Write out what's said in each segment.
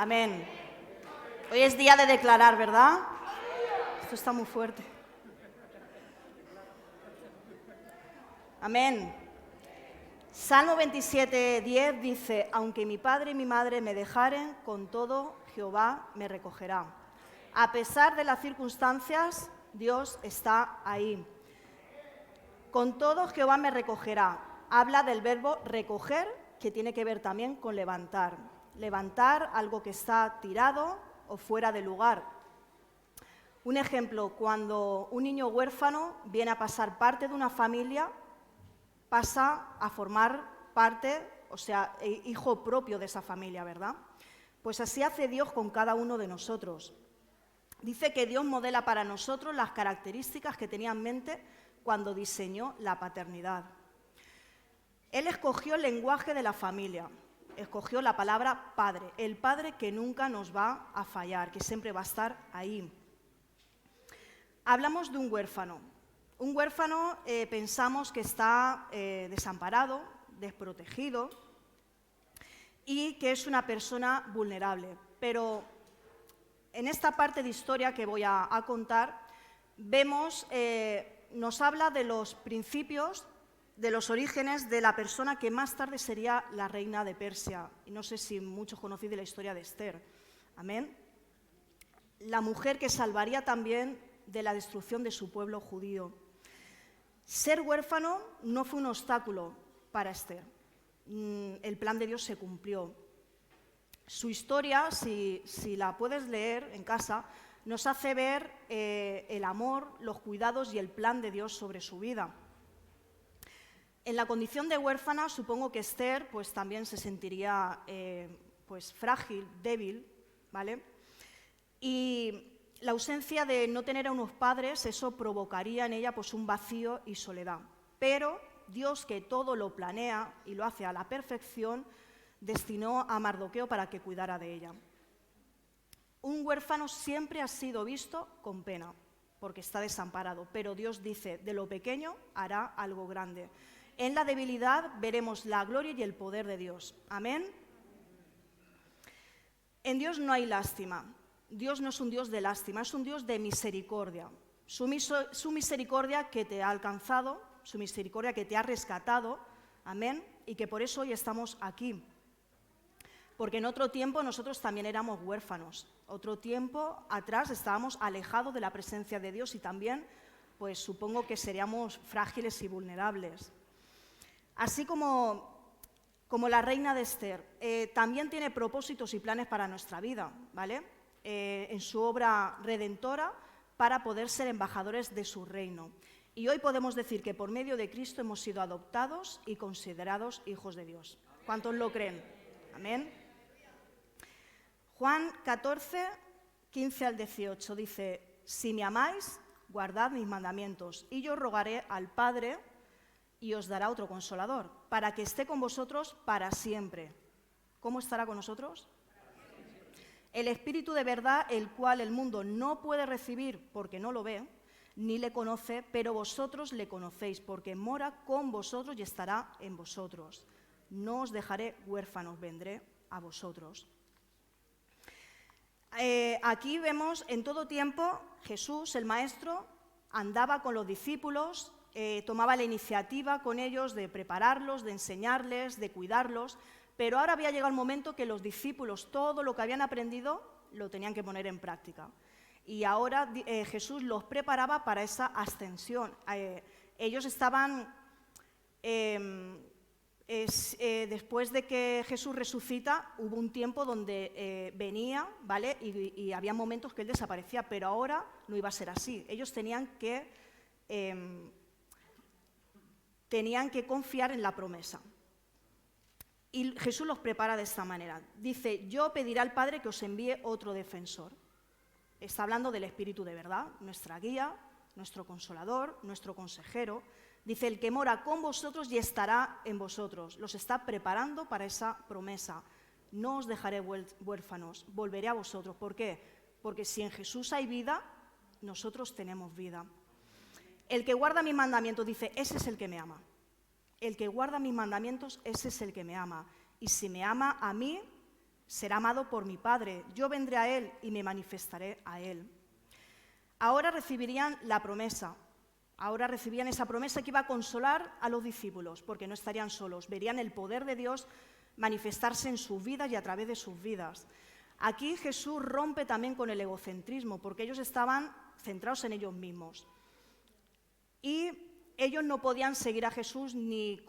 Amén. Hoy es día de declarar, ¿verdad? Esto está muy fuerte. Amén. Salmo 27:10 dice: aunque mi padre y mi madre me dejaren, con todo Jehová me recogerá. A pesar de las circunstancias, Dios está ahí. Con todo Jehová me recogerá. Habla del verbo recoger, que tiene que ver también con levantar. Levantar algo que está tirado o fuera de lugar. Un ejemplo, cuando un niño huérfano viene a pasar parte de una familia, pasa a formar parte, o sea, hijo propio de esa familia, ¿verdad? Pues así hace Dios con cada uno de nosotros. Dice que Dios modela para nosotros las características que tenía en mente cuando diseñó la paternidad. Él escogió el lenguaje de la familia, escogió la palabra padre, el padre que nunca nos va a fallar, que siempre va a estar ahí. Hablamos de un huérfano. Un huérfano pensamos que está desamparado, desprotegido y que es una persona vulnerable. Pero en esta parte de historia que voy a contar, vemos, nos habla de los principios, de los orígenes de la persona que más tarde sería la reina de Persia. Y no sé si muchos conocéis de la historia de Esther. Amén. La mujer que salvaría también de la destrucción de su pueblo judío. Ser huérfano no fue un obstáculo para Esther. El plan de Dios se cumplió. Su historia, si la puedes leer en casa, nos hace ver el amor, los cuidados y el plan de Dios sobre su vida. En la condición de huérfana, supongo que Esther pues, también se sentiría pues, frágil, débil, ¿vale? Y la ausencia de no tener a unos padres, eso provocaría en ella pues, un vacío y soledad. Pero Dios, que todo lo planea y lo hace a la perfección, destinó a Mardoqueo para que cuidara de ella. Un huérfano siempre ha sido visto con pena, porque está desamparado, pero Dios dice, de lo pequeño hará algo grande. En la debilidad veremos la gloria y el poder de Dios. Amén. En Dios no hay lástima. Dios no es un Dios de lástima, es un Dios de misericordia. Su misericordia que te ha alcanzado, su misericordia que te ha rescatado, amén, y que por eso hoy estamos aquí. Porque en otro tiempo nosotros también éramos huérfanos. Otro tiempo atrás estábamos alejados de la presencia de Dios y también, pues supongo que seríamos frágiles y vulnerables. Así como la reina de Esther, también tiene propósitos y planes para nuestra vida, ¿vale? En su obra redentora para poder ser embajadores de su reino. Y hoy podemos decir que por medio de Cristo hemos sido adoptados y considerados hijos de Dios. ¿Cuántos lo creen? Amén. Juan 14, 15 al 18 dice: si me amáis, guardad mis mandamientos, y yo rogaré al Padre y os dará otro consolador, para que esté con vosotros para siempre. ¿Cómo estará con nosotros? El Espíritu de verdad, el cual el mundo no puede recibir porque no lo ve, ni le conoce, pero vosotros le conocéis, porque mora con vosotros y estará en vosotros. No os dejaré huérfanos, vendré a vosotros. Aquí vemos en todo tiempo Jesús, el Maestro, andaba con los discípulos, tomaba la iniciativa con ellos de prepararlos, de enseñarles, de cuidarlos, pero ahora había llegado el momento que los discípulos, todo lo que habían aprendido, lo tenían que poner en práctica. Y ahora Jesús los preparaba para esa ascensión. Ellos estaban, después de que Jesús resucita, hubo un tiempo donde venía, ¿vale? Y había momentos que él desaparecía, pero ahora no iba a ser así. Ellos tenían que confiar en la promesa. Y Jesús los prepara de esta manera. Dice, yo pediré al Padre que os envíe otro defensor. Está hablando del Espíritu de verdad, nuestra guía, nuestro consolador, nuestro consejero. Dice, el que mora con vosotros y estará en vosotros. Los está preparando para esa promesa. No os dejaré huérfanos, volveré a vosotros. ¿Por qué? Porque si en Jesús hay vida, nosotros tenemos vida. El que guarda mis mandamientos, dice, ese es el que me ama. El que guarda mis mandamientos, ese es el que me ama. Y si me ama a mí, será amado por mi Padre. Yo vendré a él y me manifestaré a él. Ahora recibirían la promesa. Ahora recibían esa promesa que iba a consolar a los discípulos, porque no estarían solos. Verían el poder de Dios manifestarse en sus vidas y a través de sus vidas. Aquí Jesús rompe también con el egocentrismo, porque ellos estaban centrados en ellos mismos. Y ellos no podían seguir a Jesús ni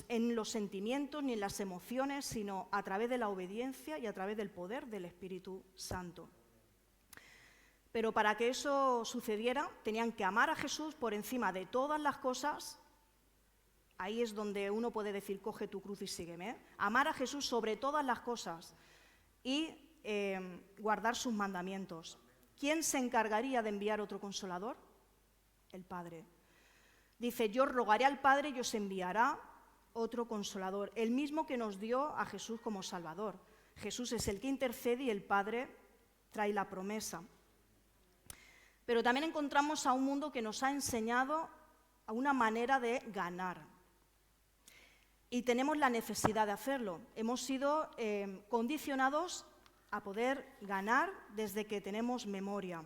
en los sentimientos ni en las emociones, sino a través de la obediencia y a través del poder del Espíritu Santo. Pero para que eso sucediera, tenían que amar a Jesús por encima de todas las cosas. Ahí es donde uno puede decir, coge tu cruz y sígueme, ¿eh? Amar a Jesús sobre todas las cosas y guardar sus mandamientos. ¿Quién se encargaría de enviar otro consolador? El Padre. Dice, yo rogaré al Padre y os enviará otro consolador, el mismo que nos dio a Jesús como Salvador. Jesús es el que intercede y el Padre trae la promesa. Pero también encontramos a un mundo que nos ha enseñado a una manera de ganar. Y tenemos la necesidad de hacerlo. Hemos sido condicionados a poder ganar desde que tenemos memoria.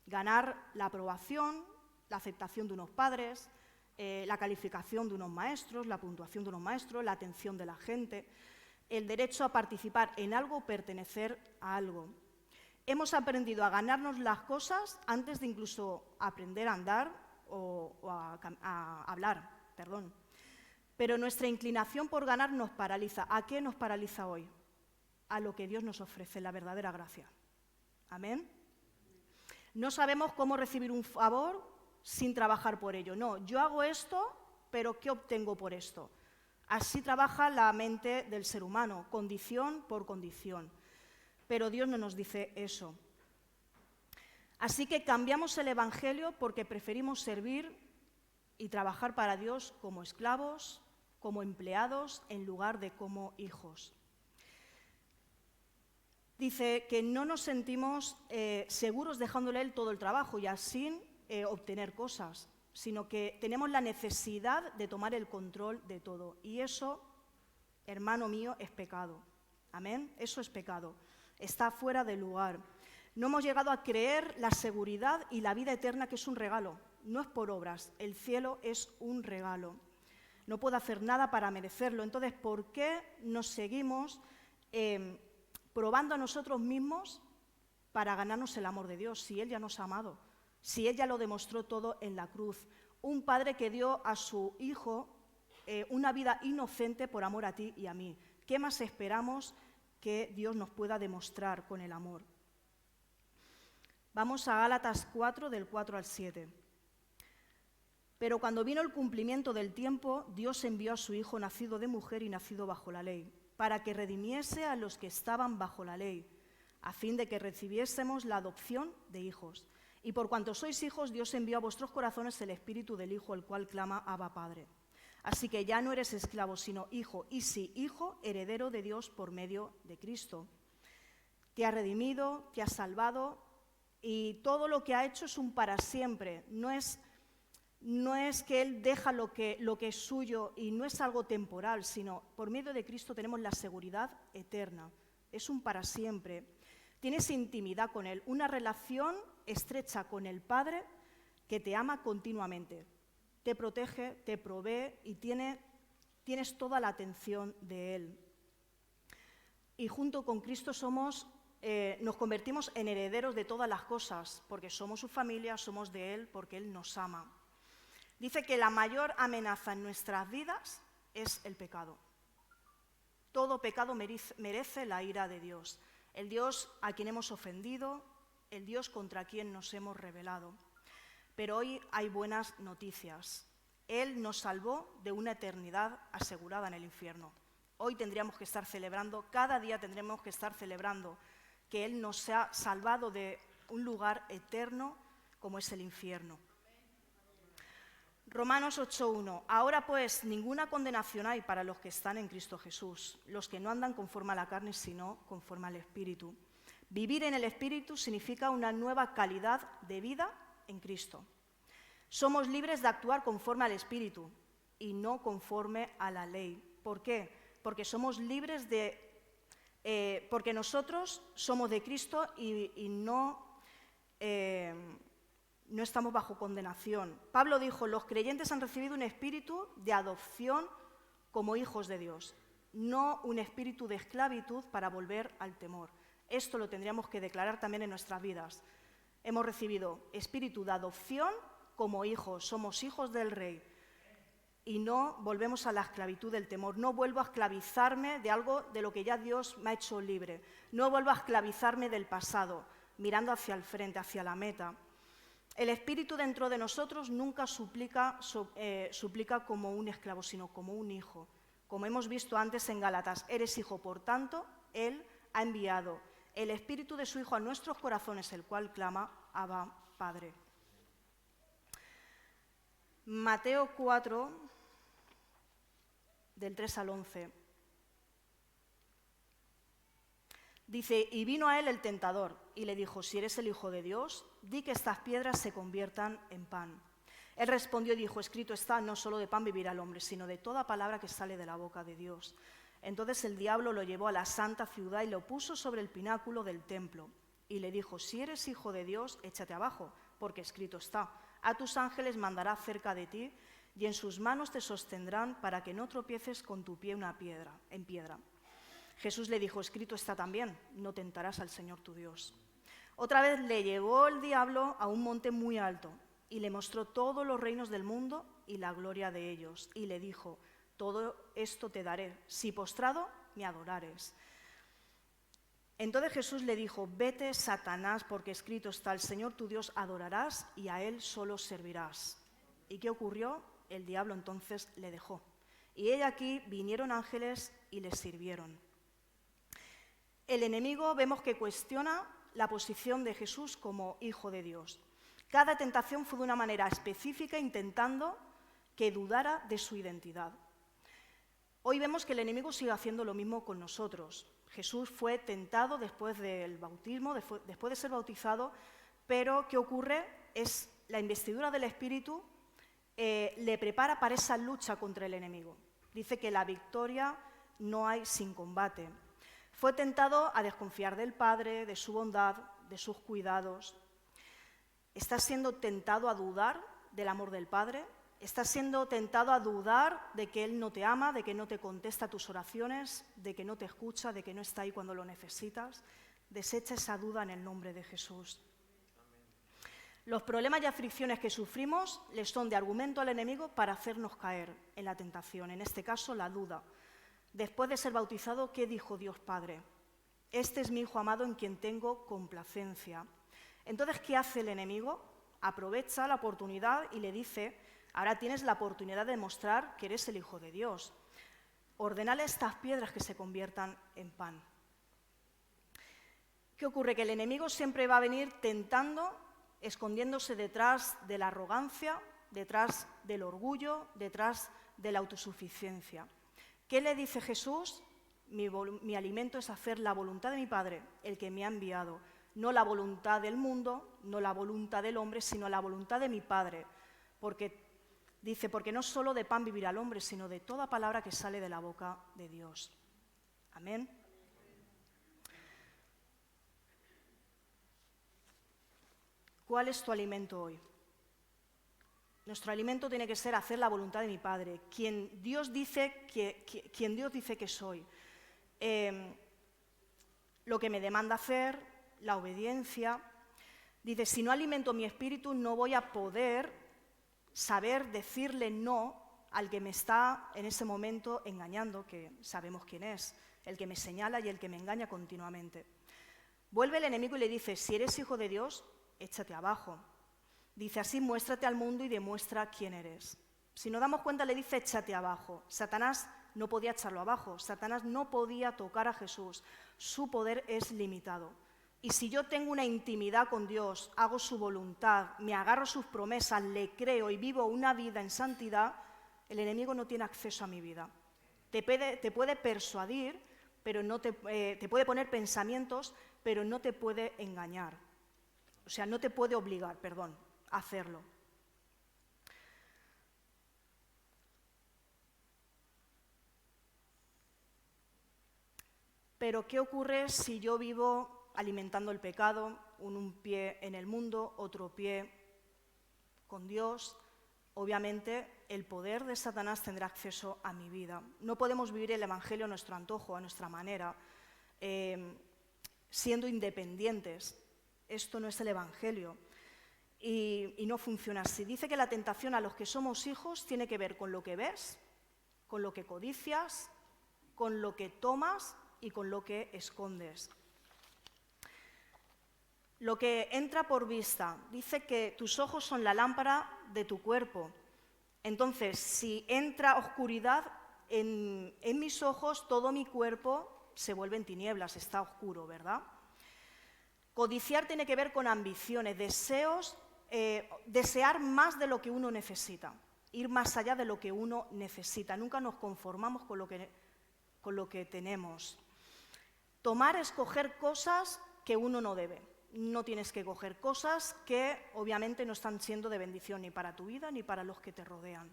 Ganar la aprobación, la aceptación de unos padres, la calificación de unos maestros, la puntuación de unos maestros, la atención de la gente, el derecho a participar en algo o pertenecer a algo. Hemos aprendido a ganarnos las cosas antes de incluso aprender a andar o a hablar, perdón. Pero nuestra inclinación por ganar nos paraliza. ¿A qué nos paraliza hoy? A lo que Dios nos ofrece, la verdadera gracia. ¿Amén? No sabemos cómo recibir un favor sin trabajar por ello. No, yo hago esto, pero ¿qué obtengo por esto? Así trabaja la mente del ser humano, condición por condición. Pero Dios no nos dice eso. Así que cambiamos el Evangelio porque preferimos servir y trabajar para Dios como esclavos, como empleados, en lugar de como hijos. Dice que no nos sentimos seguros dejándole Él todo el trabajo y así obtener cosas, sino que tenemos la necesidad de tomar el control de todo. Y eso, hermano mío, es pecado. Amén. Eso es pecado. Está fuera de lugar. No hemos llegado a creer la seguridad y la vida eterna, que es un regalo. No es por obras. El cielo es un regalo. No puedo hacer nada para merecerlo. Entonces, ¿por qué nos seguimos probando a nosotros mismos para ganarnos el amor de Dios? Si Él ya nos ha amado, si Él ya lo demostró todo en la cruz. Un padre que dio a su hijo una vida inocente por amor a ti y a mí. ¿Qué más esperamos que Dios nos pueda demostrar con el amor? Vamos a Gálatas 4, del 4 al 7. Pero cuando vino el cumplimiento del tiempo, Dios envió a su Hijo nacido de mujer y nacido bajo la ley, para que redimiese a los que estaban bajo la ley, a fin de que recibiésemos la adopción de hijos. Y por cuanto sois hijos, Dios envió a vuestros corazones el espíritu del Hijo, el cual clama, Abba, Padre. Así que ya no eres esclavo, sino hijo, y si hijo, heredero de Dios por medio de Cristo. Te ha redimido, te ha salvado, y todo lo que ha hecho es un para siempre. No es que Él deja lo que es suyo y no es algo temporal, sino por medio de Cristo tenemos la seguridad eterna. Es un para siempre. Tienes intimidad con Él, una relación estrecha con el Padre que te ama continuamente. Te protege, te provee y tienes toda la atención de Él. Y junto con Cristo nos convertimos en herederos de todas las cosas, porque somos su familia, somos de Él, porque Él nos ama. Dice que la mayor amenaza en nuestras vidas es el pecado. Todo pecado merece la ira de Dios. El Dios a quien hemos ofendido, el Dios contra quien nos hemos rebelado. Pero hoy hay buenas noticias. Él nos salvó de una eternidad asegurada en el infierno. Hoy tendríamos que estar celebrando, cada día tendremos que estar celebrando que Él nos ha salvado de un lugar eterno como es el infierno. Romanos 8:1. Ahora pues ninguna condenación hay para los que están en Cristo Jesús, los que no andan conforme a la carne, sino conforme al Espíritu. Vivir en el Espíritu significa una nueva calidad de vida en Cristo. Somos libres de actuar conforme al Espíritu y no conforme a la ley. ¿Por qué? Porque somos libres de porque nosotros somos de Cristo y no estamos bajo condenación. Pablo dijo, los creyentes han recibido un espíritu de adopción como hijos de Dios, no un espíritu de esclavitud para volver al temor. Esto lo tendríamos que declarar también en nuestras vidas. Hemos recibido espíritu de adopción como hijos, somos hijos del Rey y no volvemos a la esclavitud del temor. No vuelvo a esclavizarme de algo de lo que ya Dios me ha hecho libre. No vuelvo a esclavizarme del pasado, mirando hacia el frente, hacia la meta. El espíritu dentro de nosotros nunca suplica como un esclavo, sino como un hijo. Como hemos visto antes en Gálatas, eres hijo, por tanto, Él ha enviado el espíritu de su Hijo a nuestros corazones, el cual clama, Abba, Padre. Mateo 4, del 3 al 11. Dice, y vino a él el tentador, y le dijo, si eres el Hijo de Dios, di que estas piedras se conviertan en pan. Él respondió y dijo, escrito está, no solo de pan vivirá el hombre, sino de toda palabra que sale de la boca de Dios. Entonces el diablo lo llevó a la santa ciudad y lo puso sobre el pináculo del templo. Y le dijo, si eres hijo de Dios, échate abajo, porque escrito está, a tus ángeles mandará cerca de ti, y en sus manos te sostendrán para que no tropieces con tu pie en piedra. Jesús le dijo, escrito está también, no tentarás al Señor tu Dios. Otra vez le llevó el diablo a un monte muy alto, y le mostró todos los reinos del mundo y la gloria de ellos, y le dijo, todo esto te daré, si postrado me adorares. Entonces Jesús le dijo, vete, Satanás, porque escrito está, el Señor tu Dios adorarás y a Él solo servirás. ¿Y qué ocurrió? El diablo entonces le dejó. Y he aquí vinieron ángeles y les sirvieron. El enemigo vemos que cuestiona la posición de Jesús como Hijo de Dios. Cada tentación fue de una manera específica, intentando que dudara de su identidad. Hoy vemos que el enemigo sigue haciendo lo mismo con nosotros. Jesús fue tentado después del bautismo, después de ser bautizado, pero ¿qué ocurre? Es la investidura del Espíritu le prepara para esa lucha contra el enemigo. Dice que la victoria no hay sin combate. Fue tentado a desconfiar del Padre, de su bondad, de sus cuidados. ¿Estás siendo tentado a dudar del amor del Padre? ¿Estás siendo tentado a dudar de que Él no te ama, de que no te contesta tus oraciones, de que no te escucha, de que no está ahí cuando lo necesitas? Desecha esa duda en el nombre de Jesús. Los problemas y aflicciones que sufrimos les son de argumento al enemigo para hacernos caer en la tentación, en este caso la duda. Después de ser bautizado, ¿qué dijo Dios Padre? Este es mi Hijo amado en quien tengo complacencia. Entonces, ¿qué hace el enemigo? Aprovecha la oportunidad y le dice, ahora tienes la oportunidad de demostrar que eres el Hijo de Dios. Ordenale estas piedras que se conviertan en pan. ¿Qué ocurre? Que el enemigo siempre va a venir tentando, escondiéndose detrás de la arrogancia, detrás del orgullo, detrás de la autosuficiencia. ¿Qué le dice Jesús? Mi alimento es hacer la voluntad de mi Padre, el que me ha enviado. No la voluntad del mundo, no la voluntad del hombre, sino la voluntad de mi Padre. Porque dice, porque no solo de pan vivirá el hombre, sino de toda palabra que sale de la boca de Dios. Amén. ¿Cuál es tu alimento hoy? Nuestro alimento tiene que ser hacer la voluntad de mi Padre, quien Dios dice que soy. Lo que me demanda hacer, la obediencia. Dice, si no alimento mi espíritu, no voy a poder saber decirle no al que me está en ese momento engañando, que sabemos quién es, el que me señala y el que me engaña continuamente. Vuelve el enemigo y le dice, si eres hijo de Dios, échate abajo. Dice, así muéstrate al mundo y demuestra quién eres. Si nos damos cuenta, le dice, échate abajo. Satanás no podía echarlo abajo. Satanás no podía tocar a Jesús. Su poder es limitado. Y si yo tengo una intimidad con Dios, hago su voluntad, me agarro sus promesas, le creo y vivo una vida en santidad, el enemigo no tiene acceso a mi vida. Te puede persuadir, pero no te puede poner pensamientos, pero no te puede engañar. O sea, no te puede obligar, a hacerlo. Pero ¿qué ocurre si yo vivo alimentando el pecado, un pie en el mundo, otro pie con Dios? Obviamente el poder de Satanás tendrá acceso a mi vida. No podemos vivir el Evangelio a nuestro antojo, a nuestra manera, siendo independientes. Esto no es el Evangelio y no funciona así. Dice que la tentación a los que somos hijos tiene que ver con lo que ves, con lo que codicias, con lo que tomas y con lo que escondes. Lo que entra por vista, dice que tus ojos son la lámpara de tu cuerpo. Entonces, si entra oscuridad en mis ojos, todo mi cuerpo se vuelve en tinieblas, está oscuro, ¿verdad? Codiciar tiene que ver con ambiciones, deseos, desear más de lo que uno necesita, ir más allá de lo que uno necesita. Nunca nos conformamos con lo que tenemos. Tomar es coger cosas que uno no debe. No tienes que coger cosas que obviamente no están siendo de bendición ni para tu vida ni para los que te rodean.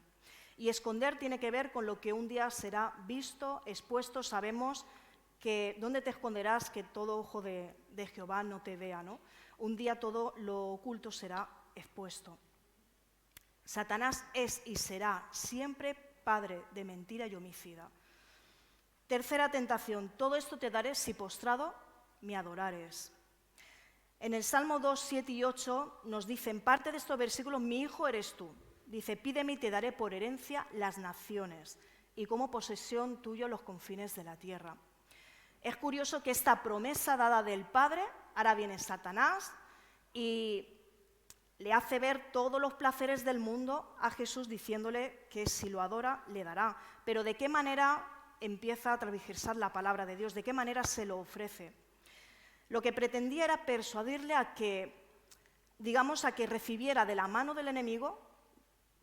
Y esconder tiene que ver con lo que un día será visto, expuesto. Sabemos que ¿dónde te esconderás que todo ojo de Jehová no te vea, ¿no? Un día todo lo oculto será expuesto. Satanás es y será siempre padre de mentira y homicida. Tercera tentación, todo esto te daré si postrado me adorares. En el Salmo 2, 7 y 8 nos dicen, parte de estos versículos, mi hijo eres tú. Dice, pídeme y te daré por herencia las naciones y como posesión tuyo los confines de la tierra. Es curioso que esta promesa dada del Padre, ahora viene Satanás y le hace ver todos los placeres del mundo a Jesús diciéndole que si lo adora, le dará. Pero ¿de qué manera empieza a transversar la palabra de Dios? ¿De qué manera se lo ofrece? Lo que pretendía era persuadirle a que, a que recibiera de la mano del enemigo,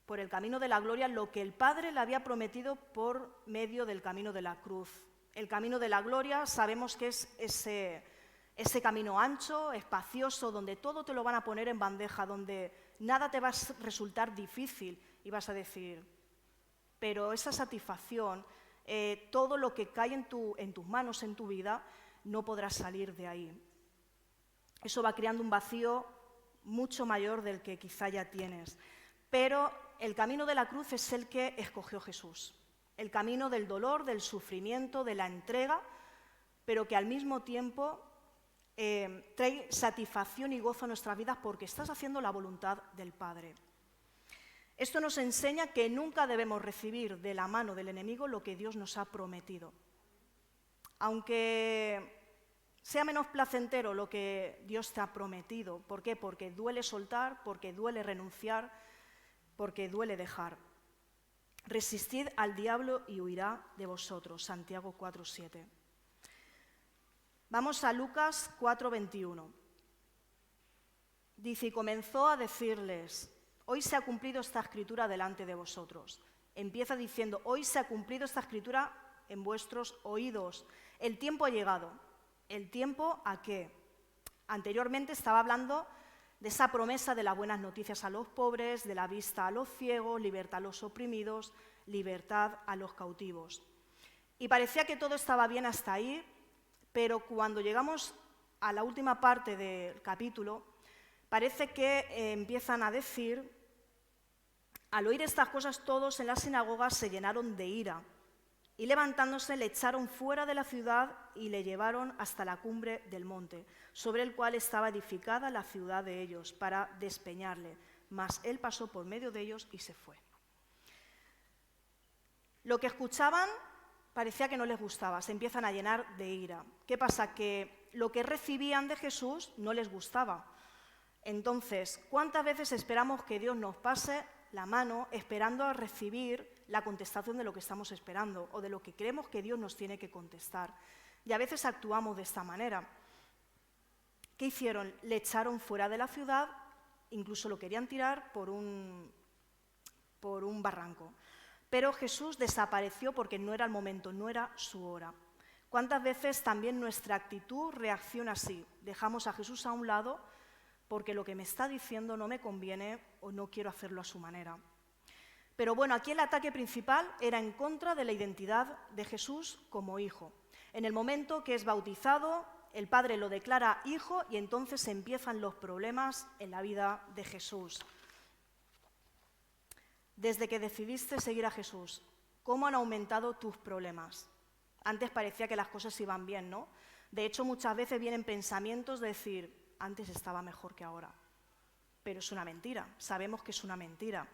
por el camino de la gloria, lo que el Padre le había prometido por medio del camino de la cruz. El camino de la gloria sabemos que es ese camino ancho, espacioso, donde todo te lo van a poner en bandeja, donde nada te va a resultar difícil y vas a decir, pero esa satisfacción, todo lo que cae en tus manos, en tu vida, no podrás salir de ahí. Eso va creando un vacío mucho mayor del que quizá ya tienes. Pero el camino de la cruz es el que escogió Jesús. El camino del dolor, del sufrimiento, de la entrega, pero que al mismo tiempo trae satisfacción y gozo a nuestras vidas porque estás haciendo la voluntad del Padre. Esto nos enseña que nunca debemos recibir de la mano del enemigo lo que Dios nos ha prometido. Aunque sea menos placentero lo que Dios te ha prometido. ¿Por qué? Porque duele soltar, porque duele renunciar, porque duele dejar. Resistid al diablo y huirá de vosotros. Santiago 4:7. Vamos a Lucas 4:21. Dice, y comenzó a decirles, hoy se ha cumplido esta escritura delante de vosotros. Empieza diciendo, hoy se ha cumplido esta escritura en vuestros oídos. El tiempo ha llegado. ¿El tiempo a qué? Anteriormente estaba hablando de esa promesa de las buenas noticias a los pobres, de la vista a los ciegos, libertad a los oprimidos, libertad a los cautivos. Y parecía que todo estaba bien hasta ahí, pero cuando llegamos a la última parte del capítulo, parece que empiezan a decir, al oír estas cosas todos en la sinagoga se llenaron de ira. Y levantándose le echaron fuera de la ciudad y le llevaron hasta la cumbre del monte, sobre el cual estaba edificada la ciudad de ellos, para despeñarle. Mas él pasó por medio de ellos y se fue. Lo que escuchaban parecía que no les gustaba, se empiezan a llenar de ira. ¿Qué pasa? Que lo que recibían de Jesús no les gustaba. Entonces, ¿cuántas veces esperamos que Dios nos pase la mano esperando a recibir la contestación de lo que estamos esperando o de lo que creemos que Dios nos tiene que contestar? Y a veces actuamos de esta manera. ¿Qué hicieron? Le echaron fuera de la ciudad, incluso lo querían tirar por un barranco. Pero Jesús desapareció porque no era el momento, no era su hora. ¿Cuántas veces también nuestra actitud reacciona así? Dejamos a Jesús a un lado porque lo que me está diciendo no me conviene o no quiero hacerlo a su manera. Pero bueno, aquí el ataque principal era en contra de la identidad de Jesús como hijo. En el momento que es bautizado, el Padre lo declara hijo y entonces empiezan los problemas en la vida de Jesús. Desde que decidiste seguir a Jesús, ¿cómo han aumentado tus problemas? Antes parecía que las cosas iban bien, ¿no? De hecho, muchas veces vienen pensamientos de decir, antes estaba mejor que ahora. Pero es una mentira, sabemos que es una mentira.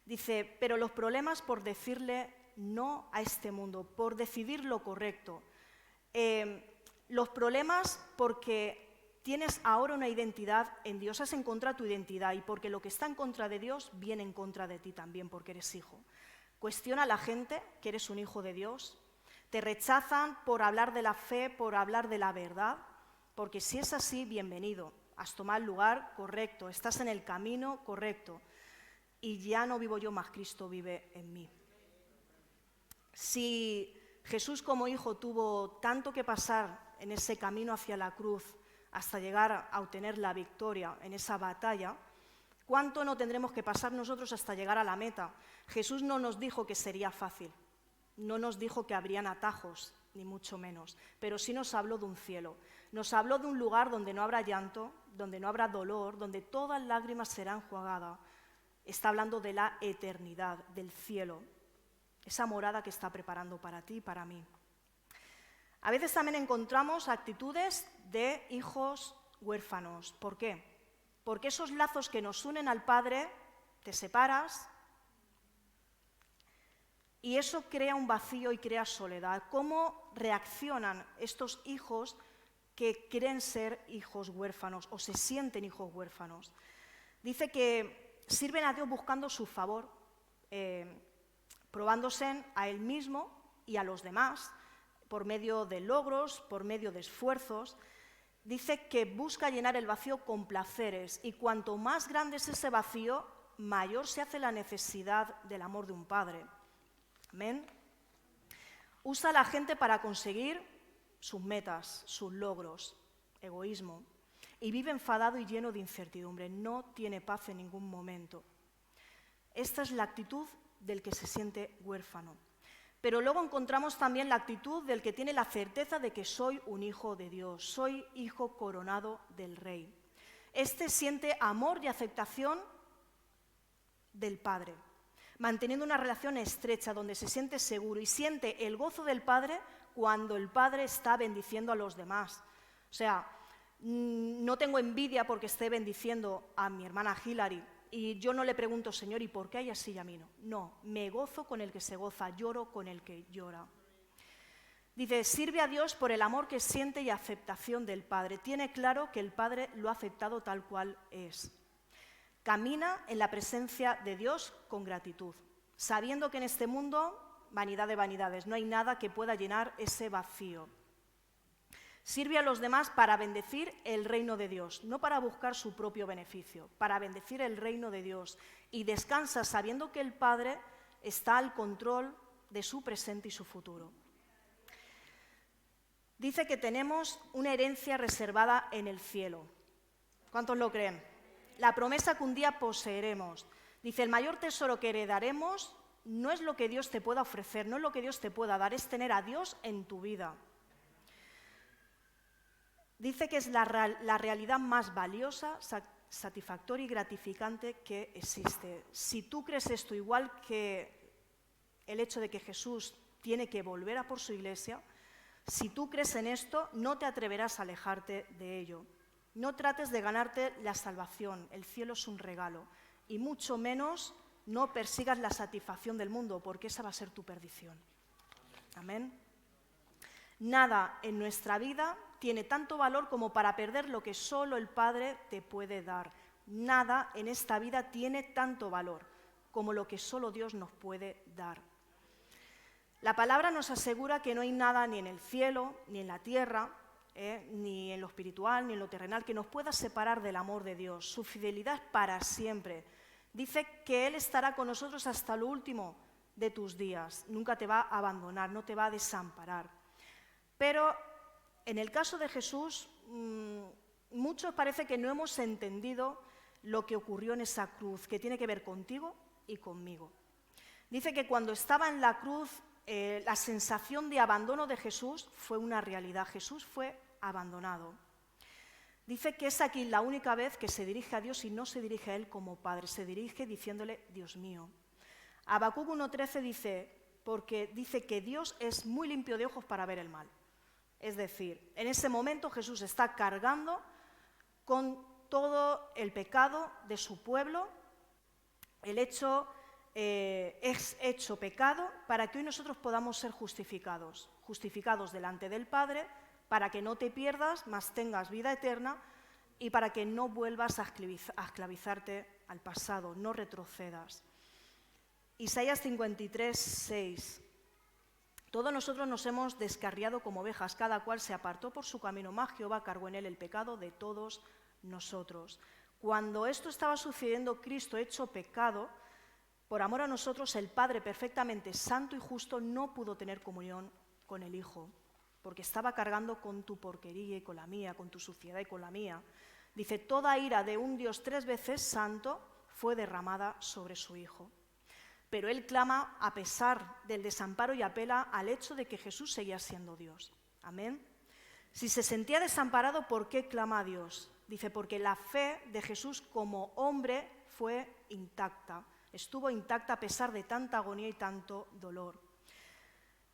Dice, pero los problemas por decirle no a este mundo, por decidir lo correcto. Los problemas porque tienes ahora una identidad en Dios, has encontrado tu identidad y porque lo que está en contra de Dios viene en contra de ti también porque eres hijo. Cuestiona a la gente que eres un hijo de Dios. Te rechazan por hablar de la fe, por hablar de la verdad, porque si es así, bienvenido. Has tomado el lugar correcto, estás en el camino correcto. Y ya no vivo yo, más Cristo vive en mí. Si Jesús como hijo tuvo tanto que pasar en ese camino hacia la cruz hasta llegar a obtener la victoria en esa batalla, ¿cuánto no tendremos que pasar nosotros hasta llegar a la meta? Jesús no nos dijo que sería fácil, no nos dijo que habrían atajos, ni mucho menos, pero sí nos habló de un cielo, nos habló de un lugar donde no habrá llanto, donde no habrá dolor, donde todas lágrimas serán enjuagadas. Está hablando de la eternidad, del cielo, esa morada que está preparando para ti y para mí. A veces también encontramos actitudes de hijos huérfanos. ¿Por qué? Porque esos lazos que nos unen al Padre, te separas y eso crea un vacío y crea soledad. ¿Cómo reaccionan estos hijos que creen ser hijos huérfanos o se sienten hijos huérfanos? Dice que sirven a Dios buscando su favor, probándose a Él mismo y a los demás por medio de logros, por medio de esfuerzos. Dice que busca llenar el vacío con placeres y cuanto más grande es ese vacío, mayor se hace la necesidad del amor de un padre. Amén. Usa a la gente para conseguir sus metas, sus logros, egoísmo. Y vive enfadado y lleno de incertidumbre, no tiene paz en ningún momento. Esta es la actitud del que se siente huérfano. Pero luego encontramos también la actitud del que tiene la certeza de que soy un hijo de Dios, soy hijo coronado del Rey. Este siente amor y aceptación del Padre, manteniendo una relación estrecha donde se siente seguro y siente el gozo del Padre cuando el Padre está bendiciendo a los demás. O sea, no tengo envidia porque esté bendiciendo a mi hermana Hilary y yo no le pregunto, Señor, ¿y por qué hay así y a mí no? No, me gozo con el que se goza, lloro con el que llora. Dice, sirve a Dios por el amor que siente y aceptación del Padre. Tiene claro que el Padre lo ha aceptado tal cual es. Camina en la presencia de Dios con gratitud, sabiendo que en este mundo, vanidad de vanidades, no hay nada que pueda llenar ese vacío. Sirve a los demás para bendecir el reino de Dios, no para buscar su propio beneficio, para bendecir el reino de Dios. Y descansa sabiendo que el Padre está al control de su presente y su futuro. Dice que tenemos una herencia reservada en el cielo. ¿Cuántos lo creen? La promesa que un día poseeremos. Dice, el mayor tesoro que heredaremos no es lo que Dios te pueda ofrecer, no es lo que Dios te pueda dar, es tener a Dios en tu vida. Dice que es la realidad más valiosa, satisfactoria y gratificante que existe. Si tú crees esto, igual que el hecho de que Jesús tiene que volver a por su iglesia, si tú crees en esto, no te atreverás a alejarte de ello. No trates de ganarte la salvación, el cielo es un regalo, y mucho menos no persigas la satisfacción del mundo, porque esa va a ser tu perdición. Amén. Nada en nuestra vida tiene tanto valor como para perder lo que solo el Padre te puede dar. Nada en esta vida tiene tanto valor como lo que solo Dios nos puede dar. La palabra nos asegura que no hay nada ni en el cielo, ni en la tierra, ni en lo espiritual, ni en lo terrenal, que nos pueda separar del amor de Dios. Su fidelidad es para siempre. Dice que Él estará con nosotros hasta lo último de tus días. Nunca te va a abandonar, no te va a desamparar. Pero en el caso de Jesús, muchos parece que no hemos entendido lo que ocurrió en esa cruz, que tiene que ver contigo y conmigo. Dice que cuando estaba en la cruz, la sensación de abandono de Jesús fue una realidad. Jesús fue abandonado. Dice que es aquí la única vez que se dirige a Dios y no se dirige a Él como Padre, se dirige diciéndole, Dios mío. Habacuc 1:13 dice que Dios es muy limpio de ojos para ver el mal. Es decir, en ese momento Jesús está cargando con todo el pecado de su pueblo. El hecho es hecho pecado para que hoy nosotros podamos ser justificados delante del Padre, para que no te pierdas, mas tengas vida eterna, y para que no vuelvas a esclavizarte al pasado, no retrocedas. Isaías 53:6. Todos nosotros nos hemos descarriado como ovejas, cada cual se apartó por su camino, mas Jehová cargó en él el pecado de todos nosotros. Cuando esto estaba sucediendo, Cristo hecho pecado, por amor a nosotros, el Padre perfectamente santo y justo no pudo tener comunión con el Hijo, porque estaba cargando con tu porquería y con la mía, con tu suciedad y con la mía. Dice, toda ira de un Dios 3 veces santo fue derramada sobre su Hijo. Pero Él clama a pesar del desamparo y apela al hecho de que Jesús seguía siendo Dios. Amén. Si se sentía desamparado, ¿por qué clama a Dios? Dice, porque la fe de Jesús como hombre fue intacta. Estuvo intacta a pesar de tanta agonía y tanto dolor.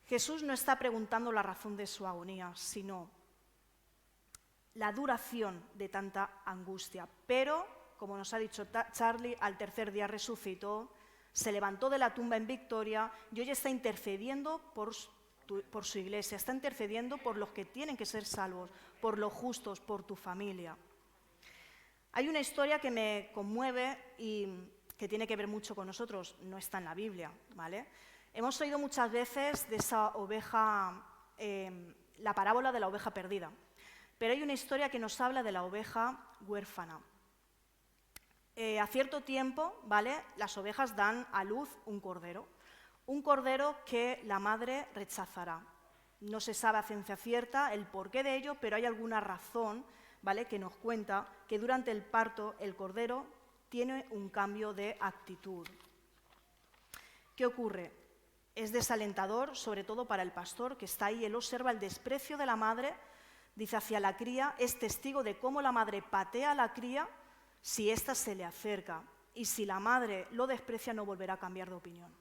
Jesús no está preguntando la razón de su agonía, sino la duración de tanta angustia. Pero, como nos ha dicho Charlie, al tercer día resucitó, se levantó de la tumba en victoria y hoy está intercediendo por su iglesia, está intercediendo por los que tienen que ser salvos, por los justos, por tu familia. Hay una historia que me conmueve y que tiene que ver mucho con nosotros, no está en la Biblia, ¿vale? Hemos oído muchas veces de esa oveja, la parábola de la oveja perdida, pero hay una historia que nos habla de la oveja huérfana. A cierto tiempo, ¿vale?, las ovejas dan a luz un cordero que la madre rechazará. No se sabe a ciencia cierta el porqué de ello, pero hay alguna razón, ¿vale?, que nos cuenta que durante el parto el cordero tiene un cambio de actitud. ¿Qué ocurre? Es desalentador, sobre todo para el pastor que está ahí. Él observa el desprecio de la madre, dice, hacia la cría, es testigo de cómo la madre patea a la cría si ésta se le acerca, y si la madre lo desprecia no volverá a cambiar de opinión.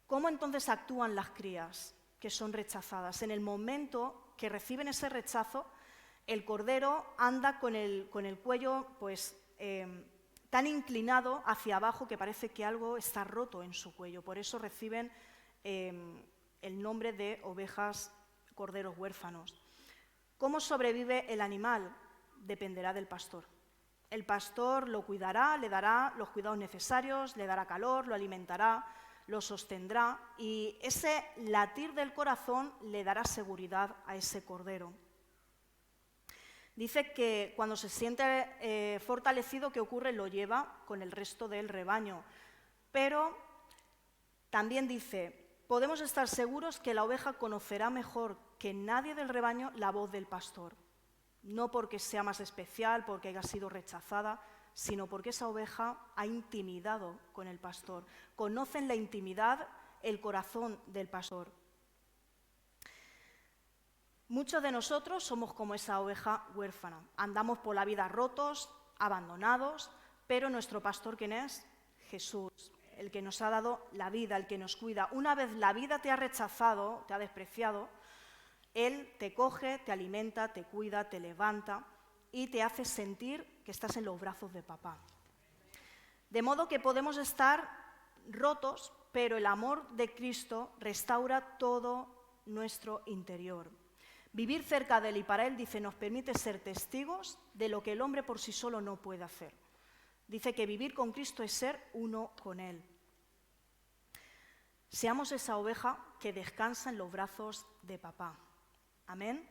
¿Cómo entonces actúan las crías que son rechazadas? En el momento que reciben ese rechazo, el cordero anda con el cuello tan inclinado hacia abajo que parece que algo está roto en su cuello. Por eso reciben el nombre de ovejas, corderos huérfanos. ¿Cómo sobrevive el animal? Dependerá del pastor. El pastor lo cuidará, le dará los cuidados necesarios, le dará calor, lo alimentará, lo sostendrá, y ese latir del corazón le dará seguridad a ese cordero. Dice que cuando se siente fortalecido, ¿qué ocurre? Lo lleva con el resto del rebaño. Pero también dice, podemos estar seguros que la oveja conocerá mejor que nadie del rebaño la voz del pastor. No porque sea más especial, porque haya sido rechazada, sino porque esa oveja ha intimidado con el pastor. Conoce en la intimidad el corazón del pastor. Muchos de nosotros somos como esa oveja huérfana. Andamos por la vida rotos, abandonados, pero nuestro pastor, ¿quién es? Jesús, el que nos ha dado la vida, el que nos cuida. Una vez la vida te ha rechazado, te ha despreciado, Él te coge, te alimenta, te cuida, te levanta y te hace sentir que estás en los brazos de papá. De modo que podemos estar rotos, pero el amor de Cristo restaura todo nuestro interior. Vivir cerca de Él y para Él, dice, nos permite ser testigos de lo que el hombre por sí solo no puede hacer. Dice que vivir con Cristo es ser uno con Él. Seamos esa oveja que descansa en los brazos de papá. Amén.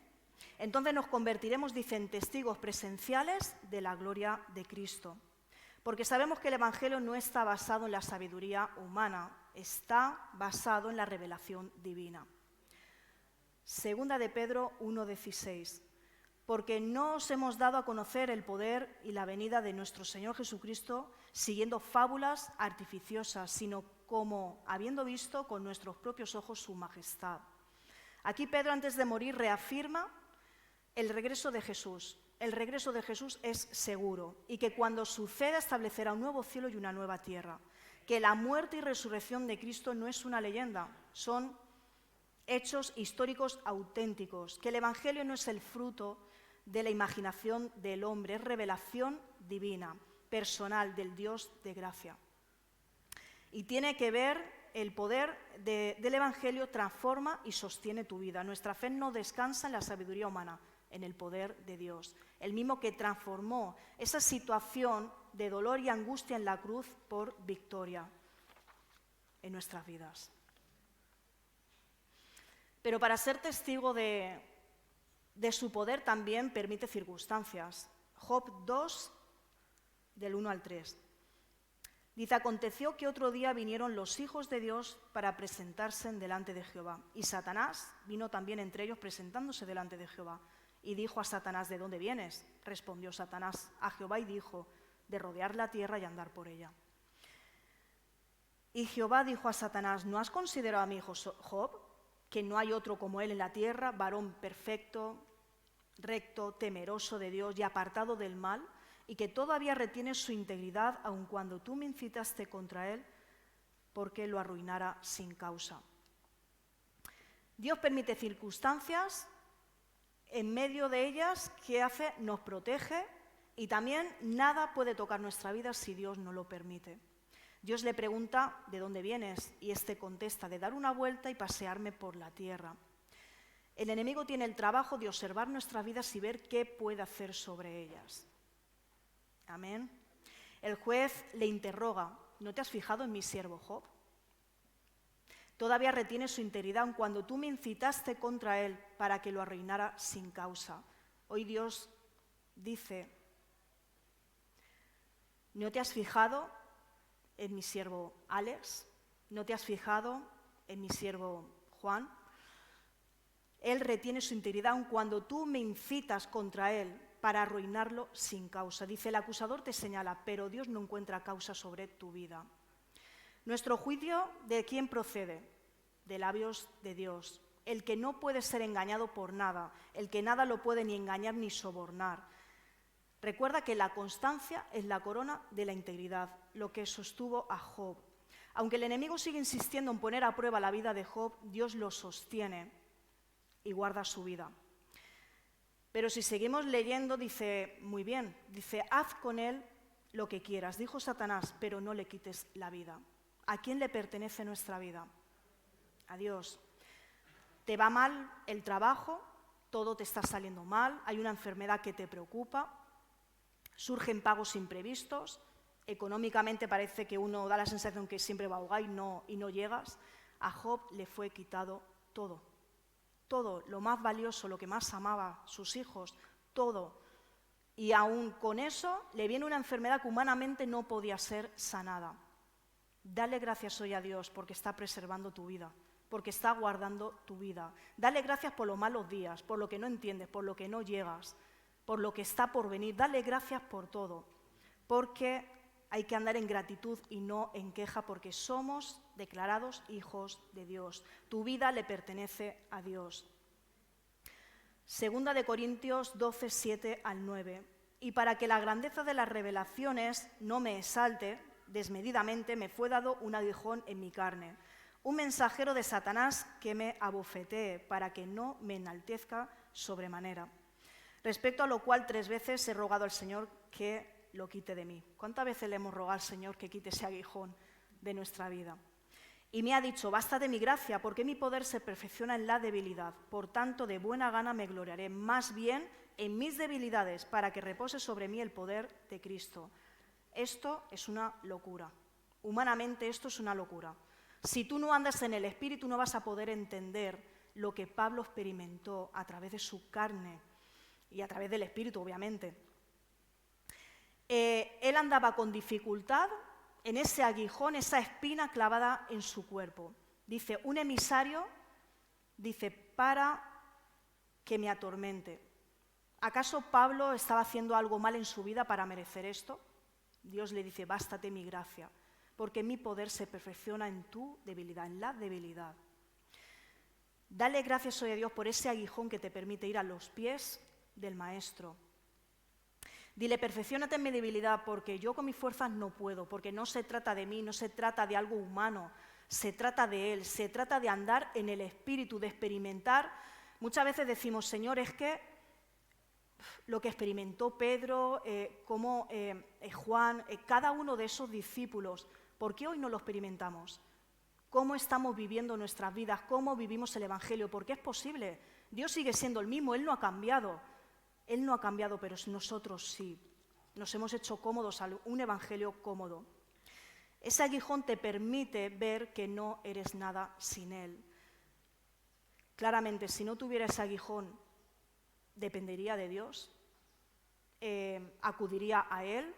Entonces nos convertiremos, dice, en testigos presenciales de la gloria de Cristo. Porque sabemos que el Evangelio no está basado en la sabiduría humana, está basado en la revelación divina. Segunda de Pedro 1:16. Porque no os hemos dado a conocer el poder y la venida de nuestro Señor Jesucristo siguiendo fábulas artificiosas, sino como habiendo visto con nuestros propios ojos su majestad. Aquí Pedro, antes de morir, reafirma el regreso de Jesús. El regreso de Jesús es seguro y que cuando suceda establecerá un nuevo cielo y una nueva tierra. Que la muerte y resurrección de Cristo no es una leyenda, son hechos históricos auténticos. Que el Evangelio no es el fruto de la imaginación del hombre, es revelación divina, personal, del Dios de gracia. Y tiene que ver, el poder del Evangelio transforma y sostiene tu vida. Nuestra fe no descansa en la sabiduría humana, en el poder de Dios. El mismo que transformó esa situación de dolor y angustia en la cruz por victoria en nuestras vidas. Pero para ser testigo de su poder también permite circunstancias. Job 2, del 1 al 3. Dice, aconteció que otro día vinieron los hijos de Dios para presentarse delante de Jehová. Y Satanás vino también entre ellos presentándose delante de Jehová. Y dijo a Satanás, ¿de dónde vienes? Respondió Satanás a Jehová y dijo, de rodear la tierra y andar por ella. Y Jehová dijo a Satanás, ¿no has considerado a mi hijo Job, que no hay otro como él en la tierra, varón perfecto, recto, temeroso de Dios y apartado del mal, y que todavía retiene su integridad, aun cuando tú me incitaste contra él, porque lo arruinara sin causa? Dios permite circunstancias, en medio de ellas, ¿qué hace? Nos protege, y también nada puede tocar nuestra vida si Dios no lo permite. Dios le pregunta, ¿de dónde vienes? Y éste contesta, de dar una vuelta y pasearme por la tierra. El enemigo tiene el trabajo de observar nuestras vidas y ver qué puede hacer sobre ellas. Amén. El juez le interroga, ¿no te has fijado en mi siervo Job? Todavía retiene su integridad cuando tú me incitaste contra él para que lo arruinara sin causa. Hoy Dios dice, ¿no te has fijado en mi siervo Alex? ¿No te has fijado en mi siervo Juan? Él retiene su integridad aun cuando tú me incitas contra él para arruinarlo sin causa. Dice, el acusador te señala, pero Dios no encuentra causa sobre tu vida. Nuestro juicio, ¿de quién procede? De labios de Dios. El que no puede ser engañado por nada, el que nada lo puede ni engañar ni sobornar. Recuerda que la constancia es la corona de la integridad, lo que sostuvo a Job. Aunque el enemigo sigue insistiendo en poner a prueba la vida de Job, Dios lo sostiene y guarda su vida. Pero si seguimos leyendo, dice, muy bien, dice, haz con él lo que quieras. Dijo Satanás, pero no le quites la vida. ¿A quién le pertenece nuestra vida? A Dios. Te va mal el trabajo, todo te está saliendo mal, hay una enfermedad que te preocupa, surgen pagos imprevistos, económicamente parece que uno da la sensación que siempre va a ahogar y no llegas. A Job le fue quitado todo. Todo, lo más valioso, lo que más amaba, sus hijos, todo. Y aún con eso le viene una enfermedad que humanamente no podía ser sanada. Dale gracias hoy a Dios porque está preservando tu vida, porque está guardando tu vida. Dale gracias por los malos días, por lo que no entiendes, por lo que no llegas, por lo que está por venir. Dale gracias por todo, porque hay que andar en gratitud y no en queja, porque somos declarados hijos de Dios. Tu vida le pertenece a Dios. Segunda de Corintios 12, 7 al 9. Y para que la grandeza de las revelaciones no me exalte desmedidamente, me fue dado un aguijón en mi carne, un mensajero de Satanás que me abofetee, para que no me enaltezca sobremanera. Respecto a lo cual 3 veces he rogado al Señor que lo quite de mí. ¿Cuántas veces le hemos rogado al Señor que quite ese aguijón de nuestra vida? Y me ha dicho, basta de mi gracia, porque mi poder se perfecciona en la debilidad. Por tanto, de buena gana me gloriaré más bien en mis debilidades, para que repose sobre mí el poder de Cristo. Esto es una locura. Humanamente esto es una locura. Si tú no andas en el Espíritu, no vas a poder entender lo que Pablo experimentó a través de su carne y a través del Espíritu, obviamente. Él andaba con dificultad en ese aguijón, esa espina clavada en su cuerpo. Dice, un emisario, dice, para que me atormente. ¿Acaso Pablo estaba haciendo algo mal en su vida para merecer esto? Dios le dice, bástate mi gracia, porque mi poder se perfecciona en tu debilidad, en la debilidad. Dale gracias hoy a Dios por ese aguijón que te permite ir a los pies del Maestro. Dile, perfecciónate en mi debilidad, porque yo con mis fuerzas no puedo, porque no se trata de mí, no se trata de algo humano, se trata de Él, se trata de andar en el Espíritu, de experimentar. Muchas veces decimos, Señor, es que lo que experimentó Pedro, como Juan, cada uno de esos discípulos, ¿por qué hoy no lo experimentamos? ¿Cómo estamos viviendo nuestras vidas? ¿Cómo vivimos el Evangelio? Porque es posible. Dios sigue siendo el mismo, Él no ha cambiado. Él no ha cambiado, pero nosotros sí. Nos hemos hecho cómodos a un Evangelio cómodo. Ese aguijón te permite ver que no eres nada sin Él. Claramente, si no tuviera ese aguijón, dependería de Dios, acudiría a Él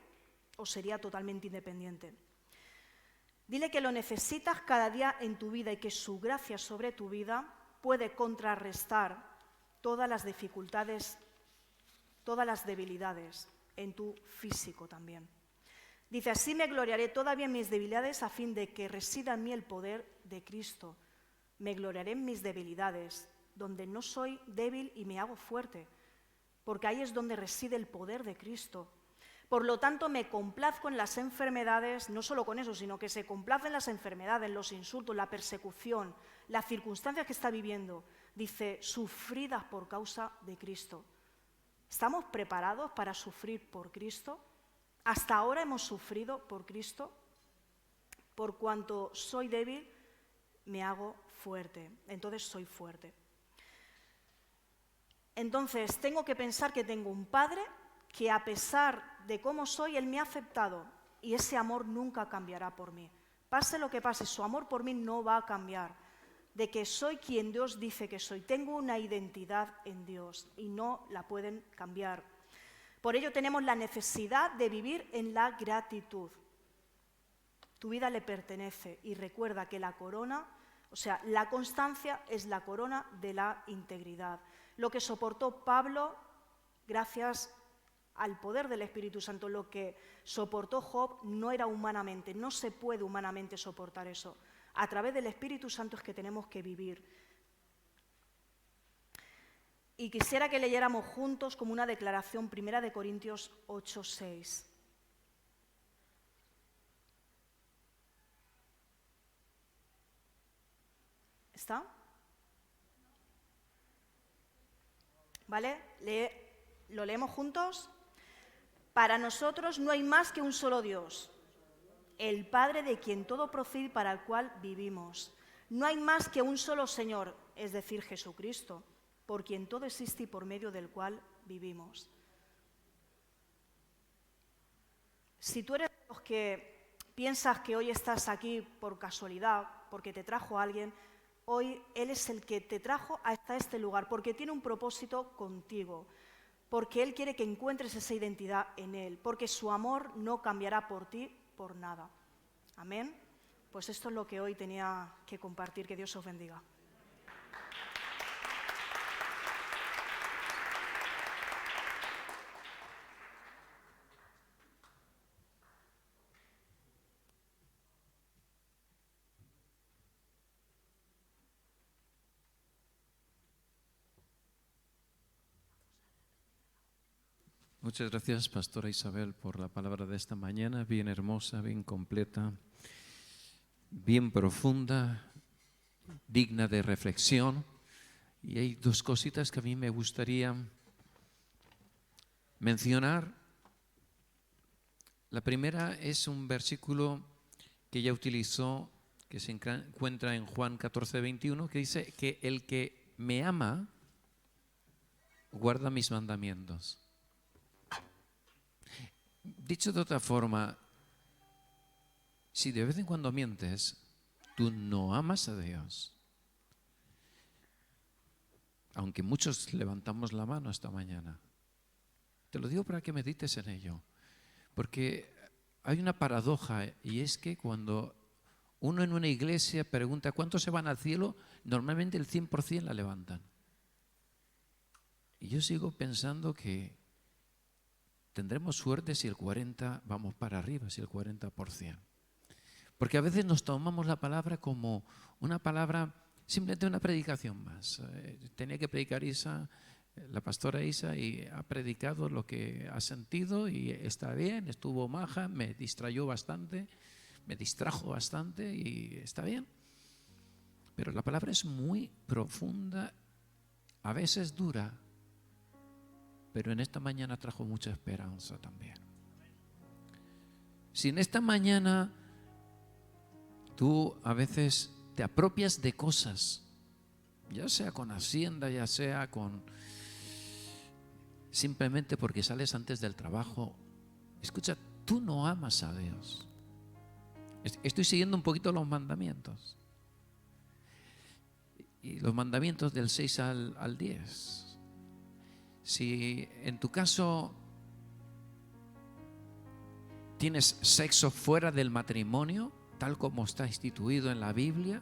o sería totalmente independiente. Dile que lo necesitas cada día en tu vida y que su gracia sobre tu vida puede contrarrestar todas las dificultades, todas las debilidades en tu físico también. Dice, así me gloriaré todavía en mis debilidades a fin de que resida en mí el poder de Cristo. Me gloriaré en mis debilidades, donde no soy débil y me hago fuerte, porque ahí es donde reside el poder de Cristo. Por lo tanto, me complazco en las enfermedades, no solo con eso, sino que se complace en las enfermedades, los insultos, la persecución, las circunstancias que está viviendo. Dice, sufridas por causa de Cristo. ¿Estamos preparados para sufrir por Cristo? ¿Hasta ahora hemos sufrido por Cristo? Por cuanto soy débil, me hago fuerte. Entonces soy fuerte. Entonces tengo que pensar que tengo un Padre que a pesar de cómo soy, Él me ha aceptado y ese amor nunca cambiará por mí. Pase lo que pase, su amor por mí no va a cambiar. De que soy quien Dios dice que soy. Tengo una identidad en Dios y no la pueden cambiar. Por ello tenemos la necesidad de vivir en la gratitud. Tu vida le pertenece y recuerda que la corona, o sea, la constancia es la corona de la integridad. Lo que soportó Pablo, gracias al poder del Espíritu Santo, lo que soportó Job no era humanamente, no se puede humanamente soportar eso. A través del Espíritu Santo es que tenemos que vivir. Y quisiera que leyéramos juntos como una declaración, 1 Corintios 8:6. ¿Está? ¿Vale? ¿Lo leemos juntos? Para nosotros no hay más que un solo Dios, el Padre de quien todo procede y para el cual vivimos. No hay más que un solo Señor, es decir, Jesucristo, por quien todo existe y por medio del cual vivimos. Si tú eres de los que piensas que hoy estás aquí por casualidad, porque te trajo alguien, hoy Él es el que te trajo hasta este lugar, porque tiene un propósito contigo, porque Él quiere que encuentres esa identidad en Él, porque su amor no cambiará por ti por nada. Amén. Pues esto es lo que hoy tenía que compartir. Que Dios os bendiga. Muchas gracias, Pastora Isabel, por la palabra de esta mañana, bien hermosa, bien completa, bien profunda, digna de reflexión. Y hay dos cositas que a mí me gustaría mencionar. La primera es un versículo que ella utilizó, que se encuentra en Juan 14:21, que dice que el que me ama guarda mis mandamientos. Dicho de otra forma, si de vez en cuando mientes, tú no amas a Dios. Aunque muchos levantamos la mano esta mañana. Te lo digo para que medites en ello. Porque hay una paradoja, y es que cuando uno en una iglesia pregunta ¿cuántos se van al cielo? Normalmente el 100% la levantan. Y yo sigo pensando que tendremos suerte si el 40% vamos para arriba, si el 40%. Porque a veces nos tomamos la palabra como una palabra, simplemente una predicación más. Tenía que predicar Isa, la pastora Isa, y ha predicado lo que ha sentido y está bien, estuvo maja, me distrajo bastante y está bien. Pero la palabra es muy profunda, a veces dura, pero en esta mañana trajo mucha esperanza también. Si en esta mañana tú a veces te apropias de cosas, ya sea con Hacienda, ya sea con simplemente porque sales antes del trabajo, escucha, tú no amas a Dios. Estoy siguiendo un poquito los mandamientos. Y los mandamientos del 6 al 10. Si en tu caso tienes sexo fuera del matrimonio, tal como está instituido en la Biblia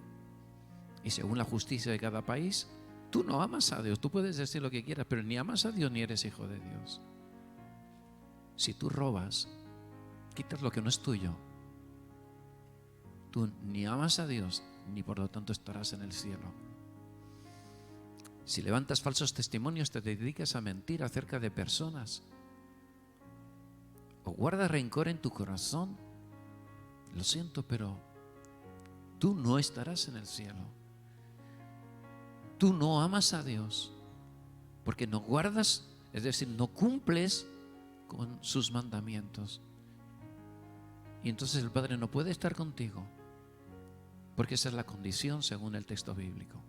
y según la justicia de cada país, tú no amas a Dios. Tú puedes decir lo que quieras, pero ni amas a Dios ni eres hijo de Dios. Si tú robas, quitas lo que no es tuyo, tú ni amas a Dios ni por lo tanto estarás en el cielo. Si levantas falsos testimonios, te dedicas a mentir acerca de personas, o guardas rencor en tu corazón, lo siento, pero tú no estarás en el cielo. Tú no amas a Dios porque no guardas, es decir, no cumples con sus mandamientos. Y entonces el Padre no puede estar contigo, porque esa es la condición según el texto bíblico.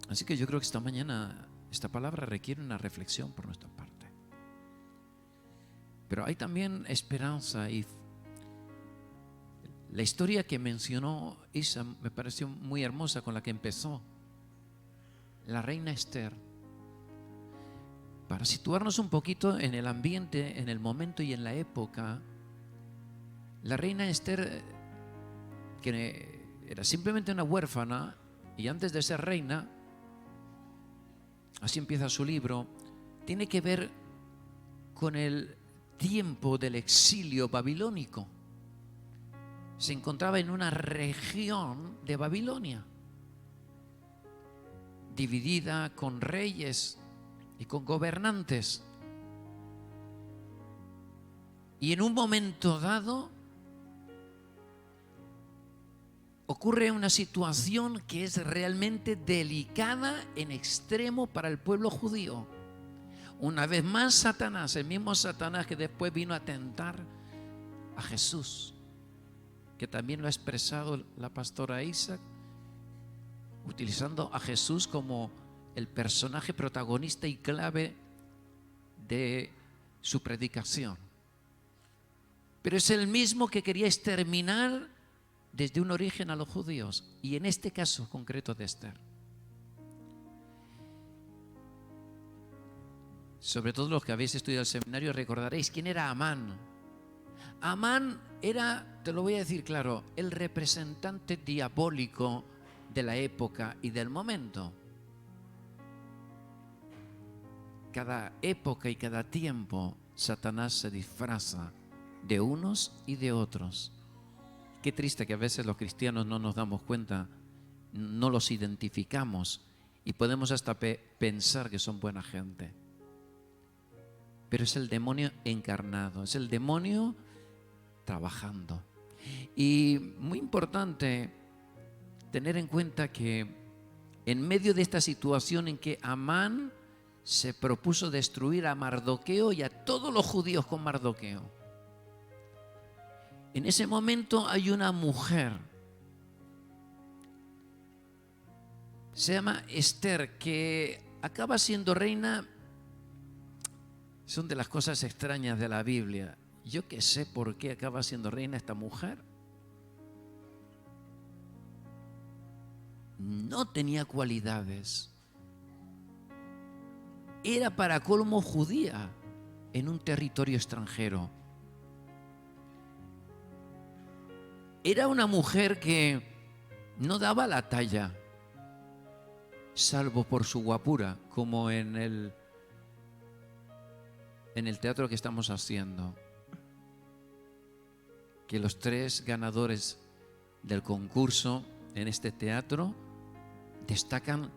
Así que yo creo que esta mañana esta palabra requiere una reflexión por nuestra parte. Pero hay también esperanza, y la historia que mencionó Isa me pareció muy hermosa, con la que empezó la reina Esther. Para situarnos un poquito en el ambiente, en el momento y en la época, la reina Esther, que era simplemente una huérfana y antes de ser reina, así empieza su libro, tiene que ver con el tiempo del exilio babilónico. Se encontraba en una región de Babilonia, dividida con reyes y con gobernantes. Y en un momento dado ocurre una situación que es realmente delicada en extremo para el pueblo judío. Una vez más Satanás, el mismo Satanás que después vino a tentar a Jesús, que también lo ha expresado la pastora Isa, utilizando a Jesús como el personaje protagonista y clave de su predicación. Pero es el mismo que quería exterminar desde un origen a los judíos, y en este caso concreto de Esther. Sobre todo los que habéis estudiado el seminario recordaréis quién era Amán. Amán era, te lo voy a decir claro, el representante diabólico de la época y del momento. Cada época y cada tiempo Satanás se disfraza de unos y de otros. Qué triste que a veces los cristianos no nos damos cuenta, no los identificamos y podemos hasta pensar que son buena gente. Pero es el demonio encarnado, es el demonio trabajando. Y muy importante tener en cuenta que en medio de esta situación en que Amán se propuso destruir a Mardoqueo y a todos los judíos con Mardoqueo, en ese momento hay una mujer, se llama Esther, que acaba siendo reina. Son de las cosas extrañas de la Biblia. Yo que sé por qué acaba siendo reina esta mujer. No tenía cualidades. Era para colmo judía en un territorio extranjero. Era una mujer que no daba la talla, salvo por su guapura, como en el teatro que estamos haciendo. que los 3 ganadores del concurso en este teatro destacan,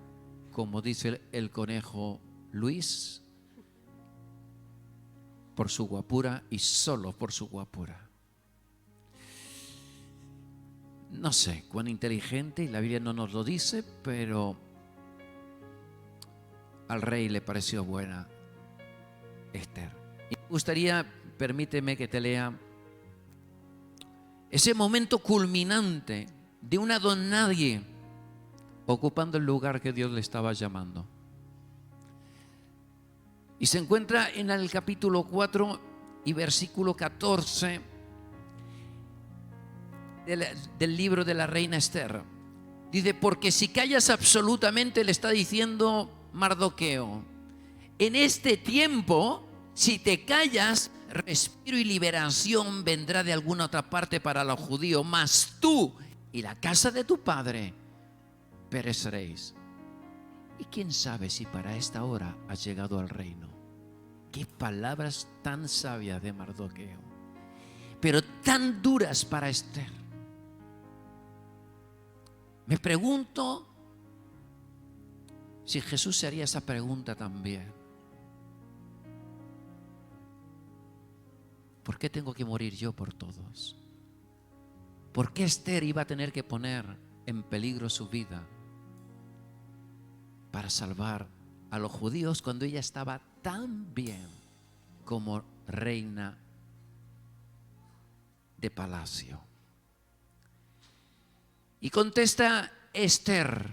como dice el conejo Luis, por su guapura y solo por su guapura. No sé cuán inteligente, y la Biblia no nos lo dice, pero al rey le pareció buena Esther. Y me gustaría, permíteme que te lea ese momento culminante de una don nadie ocupando el lugar que Dios le estaba llamando. Y se encuentra en el capítulo 4 y versículo 14 del libro de la reina Esther. Dice, porque si callas absolutamente, le está diciendo Mardoqueo, en este tiempo, si te callas, respiro y liberación vendrá de alguna otra parte para los judíos, mas tú y la casa de tu padre pereceréis. Y quién sabe si para esta hora has llegado al reino. Qué palabras tan sabias de Mardoqueo, pero tan duras para Esther. Me pregunto si Jesús se haría esa pregunta también. ¿Por qué tengo que morir yo por todos? ¿Por qué Esther iba a tener que poner en peligro su vida para salvar a los judíos cuando ella estaba tan bien como reina de palacio? Y contesta Esther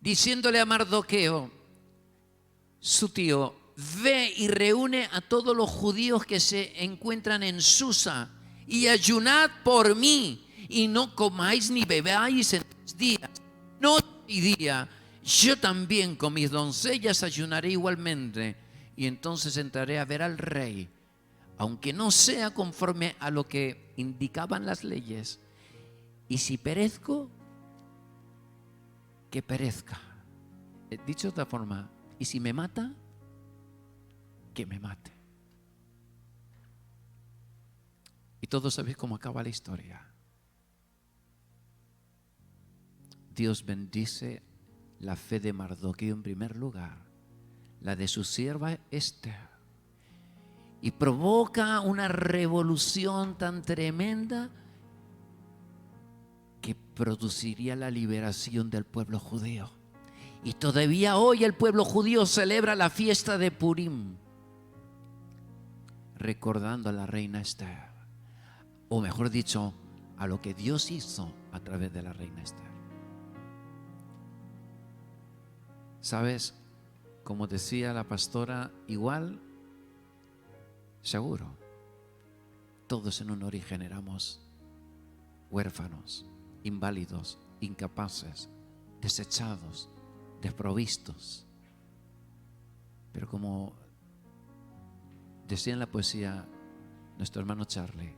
diciéndole a Mardoqueo, su tío, ve y reúne a todos los judíos que se encuentran en Susa y ayunad por mí y no comáis ni bebáis en 3 días, noche y día. Yo también con mis doncellas ayunaré igualmente y entonces entraré a ver al rey, aunque no sea conforme a lo que indicaban las leyes. Y si perezco, que perezca. Dicho de otra forma, y si me mata, que me mate. Y todos sabéis cómo acaba la historia. Dios bendice la fe de Mardoqueo en primer lugar, la de su sierva Esther, y provoca una revolución tan tremenda que produciría la liberación del pueblo judío. Y todavía hoy el pueblo judío celebra la fiesta de Purim, recordando a la reina Esther, o mejor dicho, a lo que Dios hizo a través de la reina Esther. ¿Sabes? Como decía la pastora, igual, seguro, todos en un origen éramos huérfanos, inválidos, incapaces, desechados, desprovistos. Pero como decía en la poesía nuestro hermano Charlie,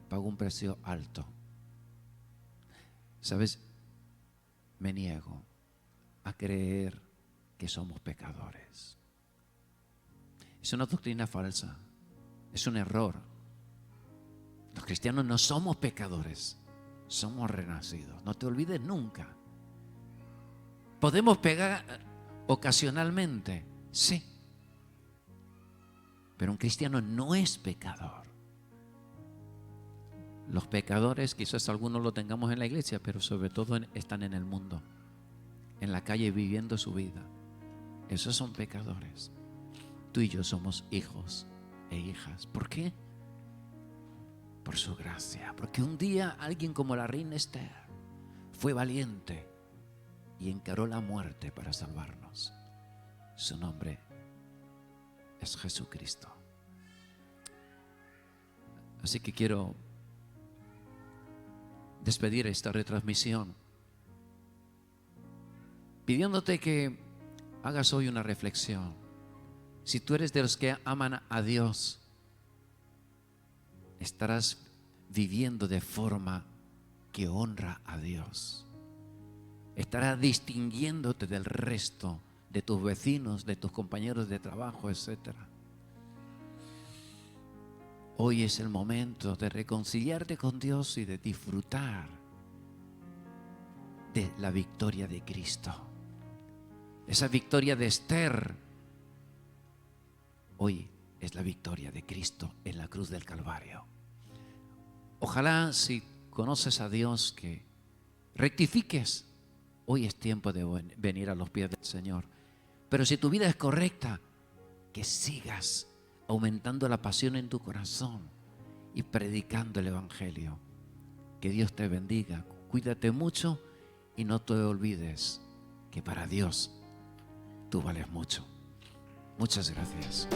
pagó un precio alto. ¿Sabes? Me niego a creer que somos pecadores. Es una doctrina falsa, es un error. Los cristianos no somos pecadores, somos renacidos. No te olvides nunca. ¿Podemos pecar ocasionalmente? Sí. Pero un cristiano no es pecador. Los pecadores, quizás algunos lo tengamos en la iglesia, pero sobre todo están en el mundo, en la calle viviendo su vida. Esos son pecadores. Tú y yo somos hijos e hijas. ¿Por qué? Por su gracia. Porque un día alguien como la reina Esther fue valiente y encaró la muerte para salvarnos. Su nombre es Jesucristo. Así que quiero despedir esta retransmisión pidiéndote que hagas hoy una reflexión. Si tú eres de los que aman a Dios, estarás viviendo de forma que honra a Dios. Estarás distinguiéndote del resto de tus vecinos, de tus compañeros de trabajo, etc. Hoy es el momento de reconciliarte con Dios y de disfrutar de la victoria de Cristo. Esa victoria de Esther, hoy es la victoria de Cristo en la cruz del Calvario. Ojalá, si conoces a Dios, que rectifiques. Hoy es tiempo de venir a los pies del Señor. Pero si tu vida es correcta, que sigas aumentando la pasión en tu corazón y predicando el Evangelio. Que Dios te bendiga. Cuídate mucho y no te olvides que para Dios tú vales mucho. Muchas gracias.